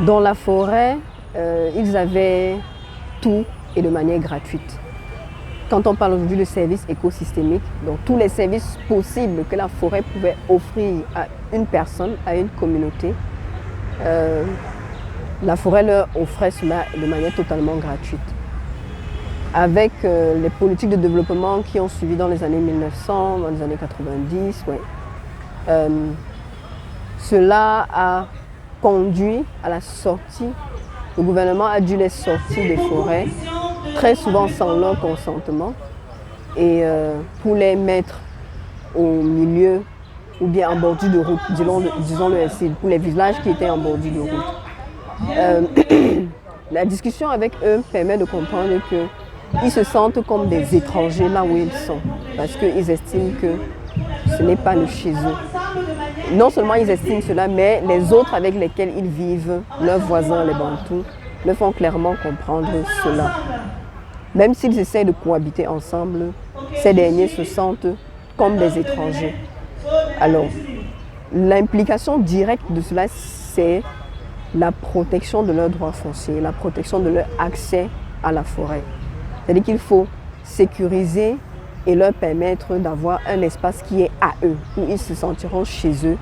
Dans la forêt, ils avaient tout et de manière gratuite. Quand on parle aujourd'hui de services écosystémiques, donc tous les services possibles que la forêt pouvait offrir à une personne, à une communauté, la forêt leur offrait cela de manière totalement gratuite. Avec les politiques de développement qui ont suivi dans les années 1900, dans les années 90, ouais, cela a conduit à la sortie. Le gouvernement a dû les sortir des forêts, très souvent sans leur consentement, et pour les mettre au milieu ou bien en bordure de route, disons-le ainsi, pour les villages qui étaient en bordure de route. La discussion avec eux permet de comprendre qu'ils se sentent comme des étrangers là où ils sont, parce qu'ils estiment que ce n'est pas le chez eux. Non seulement ils estiment cela, mais les autres avec lesquels ils vivent, leurs voisins, les Bantous, leur font clairement comprendre cela. Même s'ils essaient de cohabiter ensemble, ces derniers se sentent comme des étrangers. Alors, l'implication directe de cela, c'est la protection de leurs droits fonciers, la protection de leur accès à la forêt. C'est-à-dire qu'il faut sécuriser et leur permettre d'avoir un espace qui est à eux, où ils se sentiront chez eux,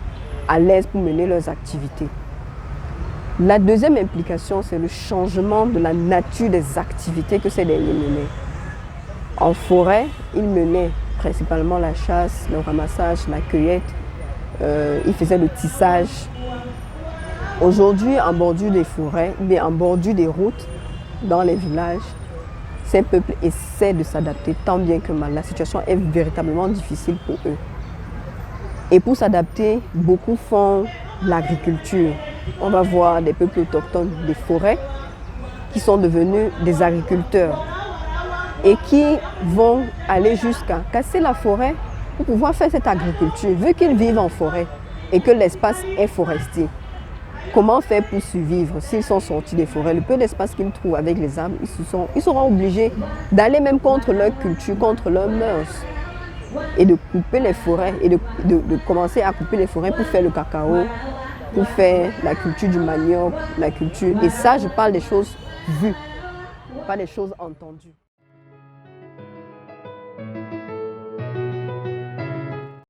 à l'aise pour mener leurs activités. La deuxième implication, c'est le changement de la nature des activités que ces derniers menaient. En forêt, ils menaient principalement la chasse, le ramassage, la cueillette, ils faisaient le tissage. Aujourd'hui, en bordure des forêts, bien en bordure des routes, dans les villages, ces peuples essaient de s'adapter tant bien que mal. La situation est véritablement difficile pour eux. Et pour s'adapter, beaucoup font l'agriculture. On va voir des peuples autochtones des forêts qui sont devenus des agriculteurs et qui vont aller jusqu'à casser la forêt pour pouvoir faire cette agriculture, vu qu'ils vivent en forêt et que l'espace est forestier. Comment faire pour survivre s'ils sont sortis des forêts? Le peu d'espace qu'ils trouvent avec les arbres, ils seront obligés d'aller même contre leur culture, contre leurs mœurs, et de couper les forêts, et de commencer à couper les forêts pour faire le cacao, pour faire la culture du manioc, la culture. Et ça, je parle des choses vues, pas des choses entendues.